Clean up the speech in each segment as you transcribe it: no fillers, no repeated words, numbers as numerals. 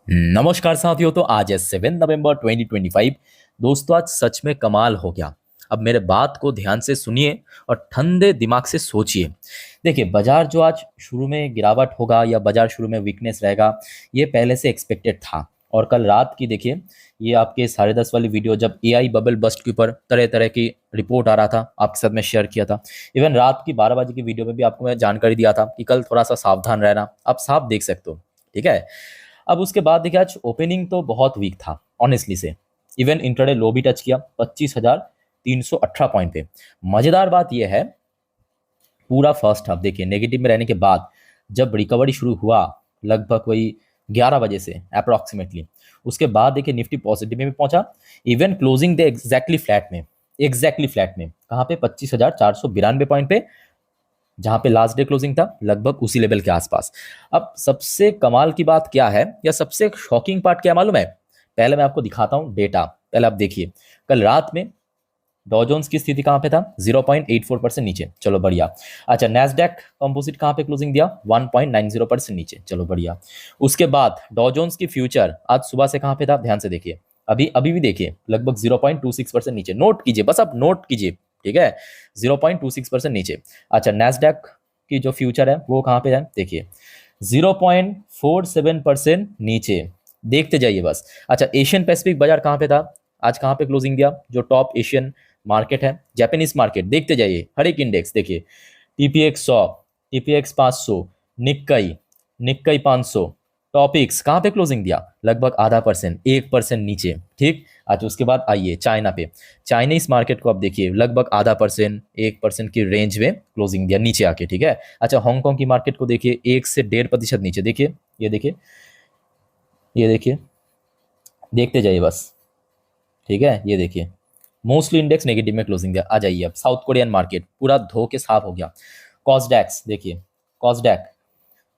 नमस्कार साथियों। तो आज है 7 नवंबर 2025। दोस्तों, आज सच में कमाल हो गया। अब मेरे बात को ध्यान से सुनिए और ठंडे दिमाग से सोचिए। देखिए, बाजार जो आज शुरू में गिरावट होगा या बाजार शुरू में वीकनेस रहेगा, ये पहले से एक्सपेक्टेड था। और कल रात की देखिए, ये आपके 10:30 वाली वीडियो, जब एआई बबल बस्ट के ऊपर तरह तरह की रिपोर्ट आ रहा था, आपके साथ मैं शेयर किया था। इवन रात की 12 बजे की वीडियो में भी आपको मैं जानकारी दिया था कि कल थोड़ा सा सावधान रहना। आप साफ देख सकते हो, ठीक है। अब उसके बाद देखिए, आज ओपनिंग तो बहुत वीक था ऑनेस्टली से। इवन इंट्राडे लो भी टच किया 25,318 पॉइंट पे। मजेदार बात यह है, पूरा फर्स्ट हाफ देखिए नेगेटिव में रहने के बाद जब रिकवरी शुरू हुआ, लगभग वही 11 बजे से अप्रोक्सीमेटली, उसके बाद देखिए निफ्टी पॉजिटिव में भी पहुंचा। Even closing day exactly flat में कहाँ पे 25,492 पॉइंट पे, जहां पे लास्ट डे क्लोजिंग था लगभग उसी लेवल के आसपास। अब सबसे कमाल की बात क्या है, या सबसे शॉकिंग पार्ट क्या है मालूम है? पहले मैं आपको दिखाता हूं डेटा। पहले आप देखिए, कल रात में डॉ जोन्स की स्थिति कहां पे था? 0.84% नीचे, चलो बढ़िया। अच्छा, नैस्डैक कंपोजिट कहां पे क्लोजिंग दिया? 1.90% नीचे, चलो बढ़िया। उसके बाद डॉ जोन्स की फ्यूचर आज सुबह से कहां पे था? ध्यान से देखिए, अभी अभी भी देखिए, लगभग 0.26% नीचे। नोट कीजिए, बस आप नोट कीजिए, ठीक है। 0.26% नीचे। अच्छा, नैस्डैक की जो फ्यूचर है वो कहां पे है? देखिए 0.47% नीचे। देखते जाइए बस। अच्छा, एशियन पैसिफिक बाजार कहां पे था? आज कहां पे क्लोजिंग दिया? जो टॉप एशियन मार्केट है, जापानीज मार्केट, देखते जाइए हर एक इंडेक्स देखिए। टीपीएक्स 100, टीपीएक्स 500, निक्काई, निक्काई 500, टॉपिक्स कहाँ पे क्लोजिंग दिया? लगभग आधा परसेंट, 1% नीचे, ठीक। अच्छा, उसके बाद आइए चाइना पे। चाइनीज मार्केट को आप देखिए, लगभग आधा परसेंट, 1% की रेंज में क्लोजिंग दिया नीचे आके, ठीक है। अच्छा, हांगकांग की मार्केट को देखिए, 1 से 1.5% नीचे। देखिए, ये देखिए, ये देखिए, देखते जाइए बस, ठीक है। ये देखिए, मोस्टली इंडेक्स नेगेटिव में क्लोजिंग दिया। आ जाइए अब साउथ कोरियन मार्केट, पूरा धो के साफ हो गया। कॉस्डैक्स देखिए, कॉस्डैक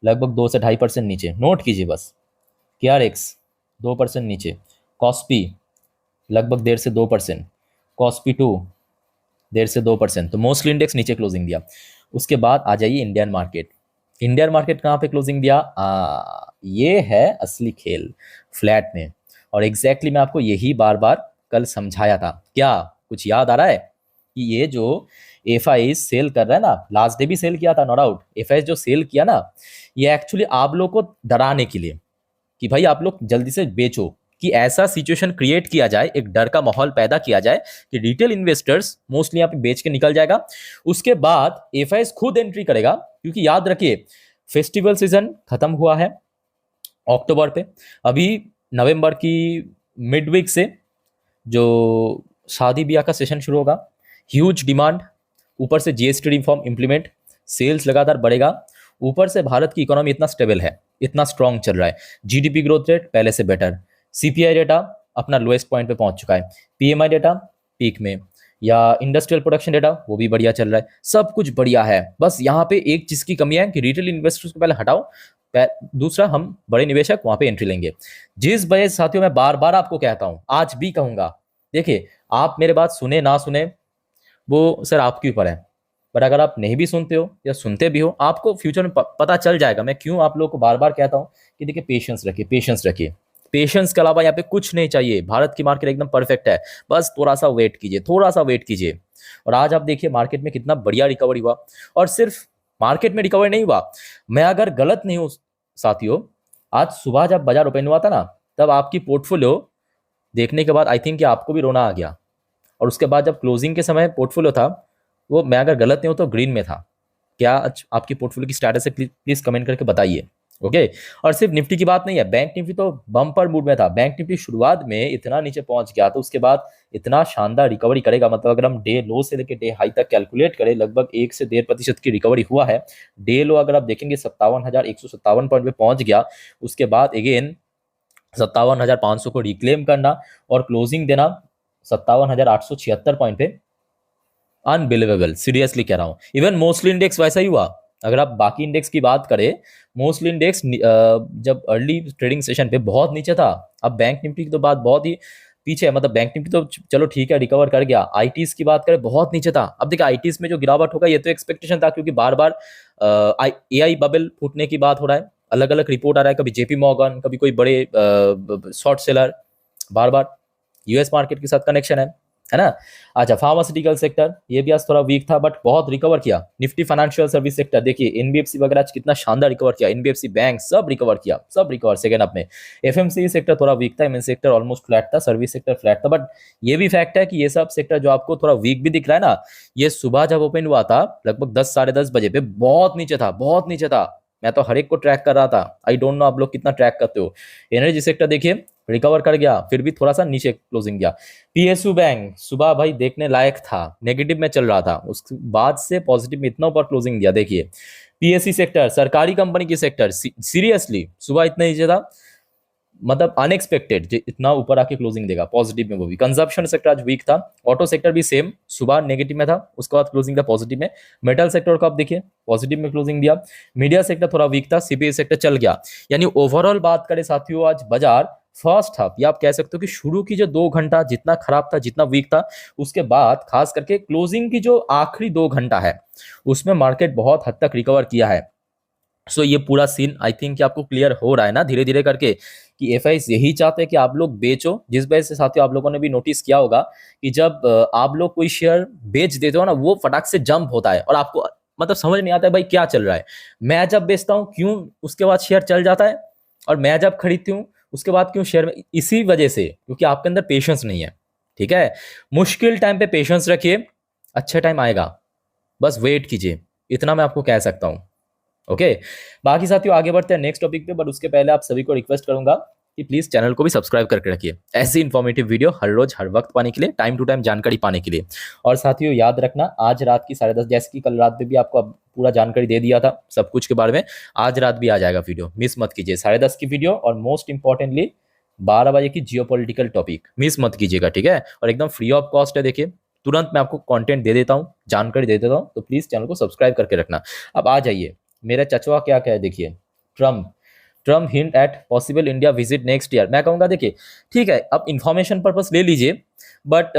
लगभग 2 से 2.5% नीचे, नोट कीजिए बस। केआरएक्स 2% नीचे। कॉस्पी लगभग 1.5 से 2%। कॉस्पी 2 1.5 से 2%। तो मोस्टली इंडेक्स नीचे क्लोजिंग दिया। उसके बाद आ जाइए इंडियन मार्केट। इंडियन मार्केट कहाँ पे क्लोजिंग दिया? ये है असली खेल, फ्लैट में। और एग्जैक्टली मैं आपको यही बार बार कल समझाया था। क्या कुछ याद आ रहा है कि ये जो एफ आई सेल कर रहा है ना, लास्ट डे भी सेल किया था, नो डाउट। एफ आई जो सेल किया ना, ये एक्चुअली आप लोग को डराने के लिए, कि भाई आप लोग जल्दी से बेचो, कि ऐसा सिचुएशन क्रिएट किया जाए, एक डर का माहौल पैदा किया जाए कि रिटेल इन्वेस्टर्स मोस्टली यहाँ पे बेच के निकल जाएगा। उसके बाद एफआईएस खुद एंट्री करेगा, क्योंकि याद रखिए फेस्टिवल सीजन खत्म हुआ है अक्टूबर पे। अभी नवंबर की मिड वीक से जो शादी ब्याह का सेशन शुरू होगा, ह्यूज डिमांड, ऊपर से जीएसटी रिफॉर्म इंप्लीमेंट, सेल्स लगातार बढ़ेगा, ऊपर से भारत की इकोनॉमी इतना स्टेबल है, इतना स्ट्रांग चल रहा है, जीडीपी ग्रोथ रेट पहले से बेटर, सीपीआई डेटा अपना लोएस्ट पॉइंट पे पहुंच चुका है, पीएमआई डेटा पीक में, या इंडस्ट्रियल प्रोडक्शन डेटा वो भी बढ़िया चल रहा है, सब कुछ बढ़िया है। बस यहाँ पे एक चीज की कमी है कि रिटेल इन्वेस्टर्स को पहले हटाओ, दूसरा हम बड़े निवेशक वहां पे एंट्री लेंगे। जिस वजह से साथियों मैं बार बार आपको कहता हूं, आज भी कहूंगा, देखिए आप मेरे बात सुने ना सुने वो सर आपके ऊपर है, पर अगर आप नहीं भी सुनते हो या सुनते भी हो, आपको फ्यूचर में पता चल जाएगा मैं क्यों आप लोगों को बार बार कहता हूं कि देखिए पेशेंस रखिए, पेशेंस रखिए। पेशेंस के अलावा यहाँ पे कुछ नहीं चाहिए। भारत की मार्केट एकदम परफेक्ट है, बस थोड़ा सा वेट कीजिए, थोड़ा सा वेट कीजिए। और आज आप देखिए मार्केट में कितना बढ़िया रिकवरी हुआ। और सिर्फ मार्केट में रिकवरी नहीं हुआ, मैं अगर गलत नहीं हूं साथियों, आज सुबह जब बाजार ओपन हुआ था ना, तब आपकी पोर्टफोलियो देखने के बाद आई थिंक कि आपको भी रोना आ गया। और उसके बाद जब क्लोजिंग के समय पोर्टफोलियो था, वो मैं अगर गलत नहीं हूं तो ग्रीन में था। क्या आपकी पोर्टफोलियो की स्टेटस है? प्लीज कमेंट करके बताइए, ओके। और सिर्फ निफ्टी की बात नहीं है, बैंक निफ्टी तो बम्पर मूड में था। बैंक निफ्टी शुरुआत में इतना नीचे पहुंच गया, तो उसके बाद इतना शानदार रिकवरी करेगा, मतलब अगर हम डे लो से लेकर डे हाई तक कैलकुलेट करें, लगभग 1 से 1.5% की रिकवरी हुआ है। डे लो अगर आप देखेंगे 57,157 पॉइंट पे पहुंच गया। उसके बाद अगेन 57,500 को रिक्लेम करना और क्लोजिंग देना 57,876 पॉइंट पे, अनबिलीवेबल, सीरियसली कह रहा हूं। इवन मोस्टली इंडेक्स वैसा ही हुआ। अगर आप बाकी इंडेक्स की बात करें, मोस्टली इंडेक्स जब अर्ली ट्रेडिंग सेशन पे बहुत नीचे था। अब बैंक निफ्टी की तो बात बहुत ही पीछे है, मतलब बैंक निफ्टी तो चलो ठीक है रिकवर कर गया। आईटीज की बात करें, बहुत नीचे था। अब देखिए आईटीज में जो गिरावट होगा ये तो एक्सपेक्टेशन था, क्योंकि बार बार एआई बबल फूटने की बात हो रहा है। अलग अलग रिपोर्ट आ रहा है, कभी जेपी मॉर्गन, कभी कोई बड़े शॉर्ट सेलर, बार बार यूएस मार्केट के साथ कनेक्शन है ना। अच्छा, फार्मास्यूटिकल सेक्टर ये भी आज थोड़ा वीक था बट बहुत रिकवर किया। निफ्टी फाइनेंशियल सर्विस सेक्टर देखिए, एनबीएफसी वगैरह आज कितना शानदार रिकवर किया, एनबीएफसी बैंक सब रिकवर किया, सब रिकवर सेकंड अप में। एफएमसीजी सेक्टर थोड़ा वीक था, एमएन सेक्टर ऑलमोस्ट फ्लैट था, सर्विस सेक्टर फ्लैट था। बट ये भी फैक्ट है कि ये सब सेक्टर जो आपको थोड़ा वीक भी दिख रहा है ना, ये सुबह जब ओपन हुआ था लगभग 10 साढ़े 10 बजे पे बहुत नीचे था, बहुत नीचे था। मैं तो हर एक को ट्रैक कर रहा था, आई डोंट नो आप लोग कितना ट्रैक करते हो। एनर्जी सेक्टर देखिए रिकवर कर गया, फिर भी थोड़ा सा नीचे क्लोजिंग गया। पीएसयू बैंक सुबह भाई देखने लायक था, नेगेटिव में चल रहा था, उसके बाद से पॉजिटिव में इतना ऊपर क्लोजिंग दिया। देखिए पीएससी सेक्टर, सरकारी कंपनी की सेक्टर, सीरियसली सुबह इतना नीचे था, मतलब अनएक्सपेक्टेड इतना ऊपर आके क्लोजिंग देगा पॉजिटिव में, वो भी। कंजप्शन सेक्टर आज वीक था, ऑटो सेक्टर भी सेम, सुबह नेगेटिव में था, उसके बाद क्लोजिंग था पॉजिटिव में। मेटल सेक्टर का आप देखिए पॉजिटिव में क्लोजिंग दिया। मीडिया सेक्टर थोड़ा वीक था, सीपीएस सेक्टर चल गया। यानी ओवरऑल बात करें साथियों, आज बाजार फर्स्ट हाफ या आप कह सकते हो कि शुरू की जो 2 घंटा जितना खराब था, जितना वीक था, उसके बाद खास करके क्लोजिंग की जो आखिरी 2 घंटा है उसमें मार्केट बहुत हद तक रिकवर किया है। सो ये पूरा सीन आई थिंक कि आपको क्लियर हो रहा है ना धीरे धीरे करके, कि एफआईज यही चाहते हैं कि आप लोग बेचो। जिस वजह से साथियों आप लोगों ने भी नोटिस किया होगा कि जब आप लोग कोई शेयर बेच देते हो ना, वो फटाक से जंप होता है और आपको मतलब समझ नहीं आता है भाई क्या चल रहा है। मैं जब बेचता हूँ क्यों उसके बाद शेयर चल जाता है, और मैं जब खरीदती हूँ उसके बाद क्यों शेयर में, इसी वजह से क्योंकि आपके अंदर पेशेंस नहीं है। ठीक है, मुश्किल टाइम पे पेशेंस रखिए, अच्छा टाइम आएगा, बस वेट कीजिए, इतना मैं आपको कह सकता हूँ। ओके, बाकी साथियों आगे बढ़ते हैं नेक्स्ट टॉपिक पे, बट उसके पहले आप सभी को रिक्वेस्ट करूंगा कि प्लीज चैनल को भी सब्सक्राइब करके रखिए, ऐसी इन्फॉर्मेटिव वीडियो हर रोज हर वक्त पाने के लिए, टाइम टू टाइम जानकारी पाने के लिए। और साथियों याद रखना, आज रात की 10:30, जैसे कि कल रात में भी आपको पूरा जानकारी दे दिया था सब कुछ के बारे में, आज रात भी आ जाएगा वीडियो, मिस मत कीजिए। 10:30 की वीडियो, और मोस्ट इंपॉर्टेंटली 12 बजे की जियोपॉलिटिकल टॉपिक मिस मत कीजिएगा, ठीक है। और एकदम फ्री ऑफ कॉस्ट है, देखिए तुरंत मैं आपको कंटेंट दे देता हूँ, जानकारी दे देता हूँ, तो प्लीज चैनल को सब्सक्राइब करके रखना। अब आ जाइए, मेरा चचवा क्या कहे, देखिए Trump hint eight possible India visit next year. मैं कहूँगा देखिए ठीक है, अब इंफॉर्मेशन पर्पस ले लीजिए, बट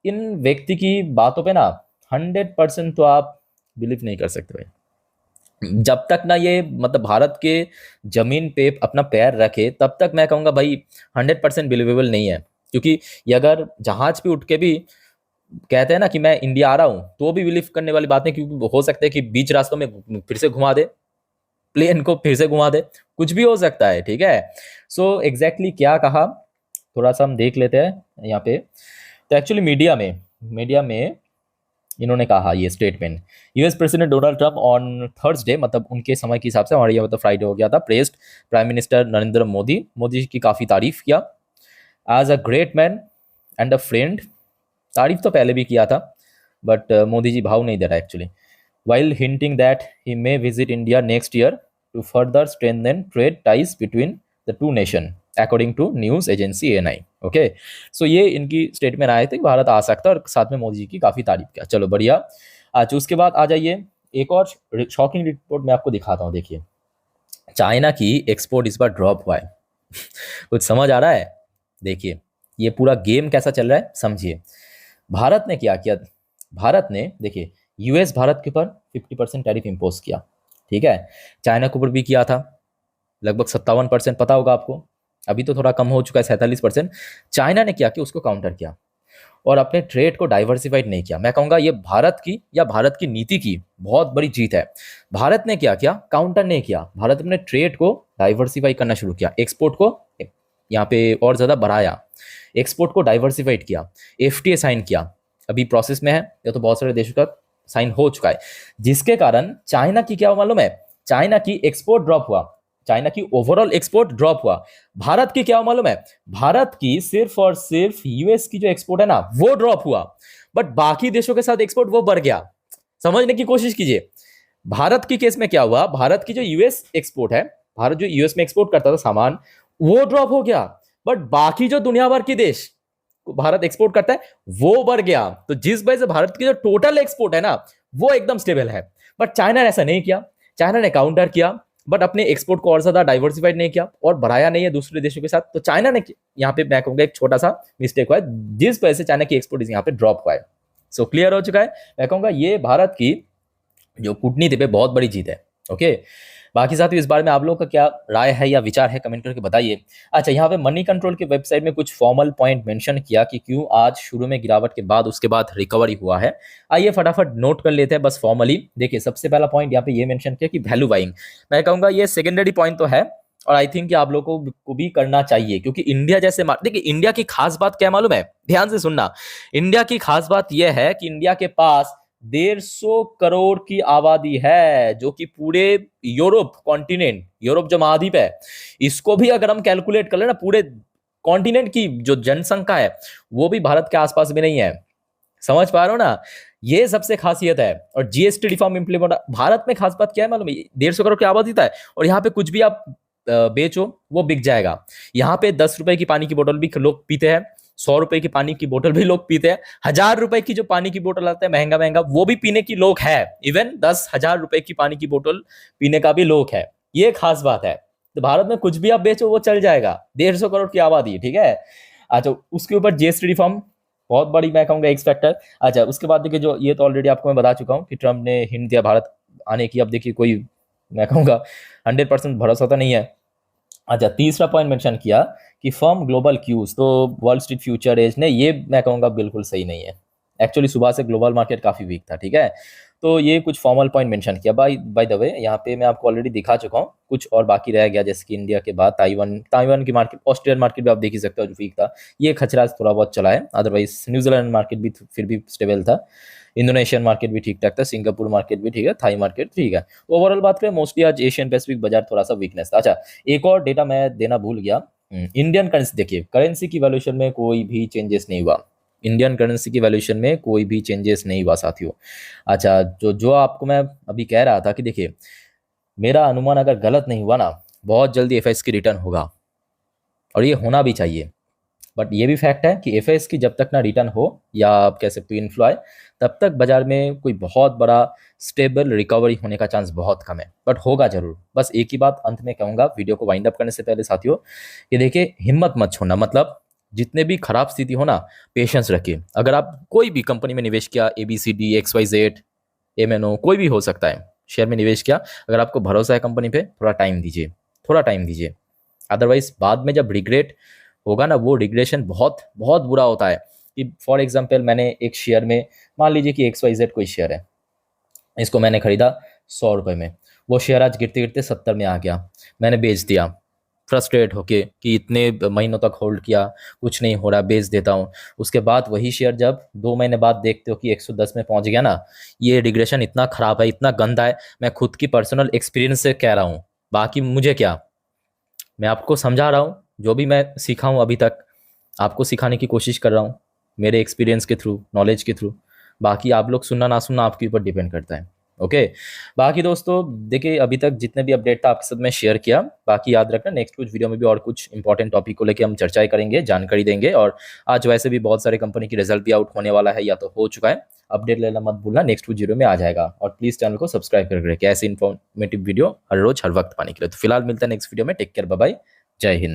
इन व्यक्ति की बातों पे ना 100% तो आप बिलीव नहीं कर सकते भाई। जब तक ना ये मतलब भारत के जमीन पे अपना पैर रखे, तब तक मैं कहूँगा भाई 100% बिलीवेबल नहीं है। क्योंकि ये अगर जहाज पे उठ के भी कहते हैं ना कि मैं इंडिया आ रहा हूं, तो भी बिलीव करने वाली बात है, क्योंकि हो सकता है कि बीच रास्तों में फिर से घुमा दे, प्लेन को फिर से घुमा दे, कुछ भी हो सकता है। ठीक है, सो एग्जैक्टली क्या कहा थोड़ा सा हम देख लेते हैं यहाँ पे। तो एक्चुअली मीडिया में इन्होंने कहा ये statement, US president Donald Trump on Thursday, मतलब उनके समय के हिसाब से, हमारे यहाँ मतलब फ्राइडे हो गया था, praised prime minister Narendra Modi ji की काफ़ी तारीफ किया, as a great man and a friend. तारीफ तो पहले भी किया था, बट मोदी जी भाव नहीं दे रहा actually. While hinting that he may visit India next year to further strengthen trade ties between the two nation, according to news agency ANI. Okay, so ये इनकी स्टेटमेंट आए थे कि भारत आ सकता है, और साथ में मोदी जी की काफ़ी तारीफ किया। चलो बढ़िया। आज उसके बाद आ जाइए, एक और शॉकिंग रिपोर्ट मैं आपको दिखाता हूँ। देखिए चाइना की एक्सपोर्ट इस बार ड्रॉप हुआ है कुछ समझ आ रहा है? देखिए ये पूरा गेम कैसा चल रहा है समझिए। भारत ने क्या किया, भारत ने देखिए यूएस भारत के ऊपर 50% टैरिफ इम्पोज किया, ठीक है। चाइना के ऊपर भी किया था लगभग 57%, पता होगा आपको, अभी तो थोड़ा कम हो चुका है 47%। चाइना ने क्या किया, उसको काउंटर किया और अपने ट्रेड को डाइवर्सिफाइड नहीं किया। मैं कहूँगा ये भारत की या भारत की नीति की बहुत बड़ी जीत है। भारत ने क्या किया, काउंटर नहीं किया, भारत अपने ट्रेड को डाइवर्सिफाई करना शुरू किया, एक्सपोर्ट को यहाँ पे और ज़्यादा बढ़ाया, एक्सपोर्ट को डाइवर्सिफाइड किया, एफटीए साइन किया, अभी प्रोसेस में है, या तो बहुत सारे देशों का साइन हो चुका है, जिसके कारण चाइना की क्या मालूम है, चाइना की एक्सपोर्ट ड्रॉप हुआ, चाइना की ओवरऑल एक्सपोर्ट ड्रॉप हुआ। भारत की क्या मालूम है, भारत की सिर्फ और सिर्फ यूएस की जो एक्सपोर्ट है ना वो ड्रॉप हुआ, बट बाकी देशों के साथ एक्सपोर्ट वो बढ़ गया। समझने की कोशिश कीजिए, भारत की केस में क्या हुआ, भारत की जो यूएस एक्सपोर्ट है, भारत जो यूएस में एक्सपोर्ट करता था सामान, वो ड्रॉप हो गया, बट बाकी जो दुनिया भर के देश भारत एक्सपोर्ट करता है वो बढ़ गया। तो जिस वजह से भारत की जो टोटल एक्सपोर्ट है ना वो एकदम स्टेबल है। बट चाइना ने ऐसा नहीं किया, चाइना ने काउंटर किया, बट अपने एक्सपोर्ट को और ज्यादा डाइवर्सिफाइड नहीं किया और बढ़ाया नहीं है दूसरे देशों के साथ। तो चाइना ने यहाँ पे मैं कहूंगा एक छोटा सा मिस्टेक हुआ है, जिस वजह से चाइना की एक्सपोर्ट यहाँ पे ड्रॉप हुआ है। सो क्लियर हो चुका है, मैं कहूंगा ये भारत की जो कूटनीति पे बहुत बड़ी जीत है। ओके। बाकी साथियों इस बारे में आप लोगों का क्या राय है या विचार है, कमेंट करके बताइए। अच्छा, यहाँ पे मनी कंट्रोल की वेबसाइट में कुछ फॉर्मल पॉइंट मेंशन किया कि क्यों आज शुरू में गिरावट के बाद उसके बाद रिकवरी हुआ है। आइए फटाफट नोट कर लेते हैं बस फॉर्मली। देखिए सबसे पहला पॉइंट यहाँ पे ये मेंशन किया कि वैल्यू बाइंग। मैं कहूँगा ये सेकेंडरी पॉइंट तो है, और आई थिंक कि आप लोगों को भी करना चाहिए, क्योंकि इंडिया जैसे देखिए इंडिया की खास बात क्या मालूम है, ध्यान से सुनना। इंडिया की खास बात यह है कि इंडिया के पास 150 करोड़ की आबादी है, जो कि पूरे यूरोप कॉन्टिनेंट, यूरोप जो महाद्वीप है, इसको भी अगर हम कैलकुलेट कर ले ना, पूरे कॉन्टिनेंट की जो जनसंख्या है वो भी भारत के आसपास में नहीं है। समझ पा रहे हो ना, ये सबसे खासियत है। और जीएसटी रिफॉर्म इंप्लीमेंट, भारत में खास बात क्या है मालूम है, 150 करोड़ की आबादी है, और यहाँ पे कुछ भी आप बेचो वो बिक जाएगा। यहाँ पे 10 रुपए की पानी की बोतल भी लोग पीते हैं, 100 रुपए की पानी की बोतल भी लोग पीते हैं, 1000 रुपए की जो पानी की बोतल आता है महंगा महंगा, वो भी पीने की लोग है। इवन 10,000 रुपए की पानी की बोतल पीने का भी लोग है। ये खास बात है। तो भारत में कुछ भी आप बेचो वो चल जाएगा, 150 करोड़ की आबादी, ठीक है। अच्छा, उसके ऊपर जीएसटी रिफॉर्म बहुत बड़ी मैं कहूंगा एक्स फैक्टर। अच्छा, उसके बाद देखिए जो ये तो ऑलरेडी आपको मैं बता चुका हूँ कि ट्रम्प ने हिंट दिया भारत आने की। अब देखिए कोई मैं कहूंगा 100% भरोसा तो नहीं है। अच्छा, तीसरा पॉइंट मेंशन किया कि फर्म ग्लोबल क्यूज, तो वॉल स्ट्रीट फ्यूचर एज ने, ये मैं कहूँगा बिल्कुल सही नहीं है। एक्चुअली सुबह से ग्लोबल मार्केट काफ़ी वीक था, ठीक है। तो ये कुछ फॉर्मल पॉइंट मेंशन किया। बाय बाय द वे यहाँ पे मैं आपको ऑलरेडी दिखा चुका हूँ, कुछ और बाकी रह गया, जैसे कि इंडिया के बाद ताइवान, ताइवान की मार्केट, ऑस्ट्रेलियन मार्केट भी आप देख ही सकते हो जो वीक था, ये खचरा थोड़ा बहुत चला है। अदरवाइज न्यूजीलैंड मार्केट भी फिर भी स्टेबल था, इंडोनेशियन मार्केट भी ठीक ठाक था, सिंगापुर मार्केट भी ठीक है, थाई मार्केट ठीक है। ओवरऑल बात करें मोस्टली आज एशियन पैसिफिक बाजार थोड़ा सा वीकनेस था। अच्छा, एक और डेटा मैं देना भूल गया। इंडियन करेंसी, देखिए करेंसी की वैल्यूएशन में कोई भी चेंजेस नहीं हुआ। इंडियन करेंसी की वैल्यूएशन में कोई भी चेंजेस नहीं हुआ साथियों। अच्छा, जो जो आपको मैं अभी कह रहा था कि देखिए मेरा अनुमान अगर गलत नहीं हुआ ना, बहुत जल्दी एफएस की रिटर्न होगा, और ये होना भी चाहिए। बट ये भी फैक्ट है कि एफएस की जब तक ना रिटर्न हो, या आप कह सकते हो इन्फ्लो आए, तब तक बाजार में कोई बहुत बड़ा स्टेबल रिकवरी होने का चांस बहुत कम है। बट होगा जरूर। बस एक ही बात अंत में कहूंगा वीडियो को वाइंड अप करने से पहले साथियों, कि देखिए हिम्मत मत छोड़ना। मतलब जितने भी खराब स्थिति हो ना, पेशेंस रखिए। अगर आप कोई भी कंपनी में निवेश किया, ABCD XYZ MNO कोई भी हो सकता है, शेयर में निवेश किया, अगर आपको भरोसा है कंपनी पे, थोड़ा टाइम दीजिए, थोड़ा टाइम दीजिए। अदरवाइज बाद में जब रिग्रेट होगा ना, वो रिग्रेशन बहुत बहुत बुरा होता है। कि फॉर एग्जांपल मैंने एक शेयर में, मान लीजिए कि XYZ कोई शेयर है, इसको मैंने खरीदा 100 रुपये में, वो शेयर आज गिरते गिरते 70 में आ गया, मैंने बेच दिया फ्रस्ट्रेट होके कि इतने महीनों तक होल्ड किया, कुछ नहीं हो रहा, बेच देता हूँ। उसके बाद वही शेयर जब 2 महीने बाद देखते हो कि 110 में पहुंच गया ना, ये रिग्रेशन इतना खराब है, इतना गंदा है। मैं खुद की पर्सनल एक्सपीरियंस से कह रहा हूँ, बाकी मुझे क्या, मैं आपको समझा रहा हूँ, जो भी मैं सीखा हूँ अभी तक आपको सिखाने की कोशिश कर रहा हूँ, मेरे एक्सपीरियंस के थ्रू, नॉलेज के थ्रू। बाकी आप लोग सुनना ना सुनना आपके ऊपर डिपेंड करता है। ओके। बाकी दोस्तों देखिए अभी तक जितने भी अपडेट था आपके साथ मैं शेयर किया। बाकी याद रखना नेक्स्ट कुछ वीडियो में भी और कुछ इंपॉर्टेंट टॉपिक को लेकर हम चर्चाएं करेंगे, जानकारी देंगे। और आज वैसे भी बहुत सारे कंपनी की रिजल्ट भी आउट होने वाला है, या तो हो चुका है। अपडेट लेना मत भूलना, नेक्स्ट कुछ वीडियो में आ जाएगा। और प्लीज चैनल को सब्सक्राइब करके रखें ऐसे इन्फॉर्मेटिव वीडियो हर रोज हर वक्त पाने के लिए। तो फिलहाल मिलता है नेक्स्ट वीडियो में। टेक केयर, बाय बाय, जय हिंद।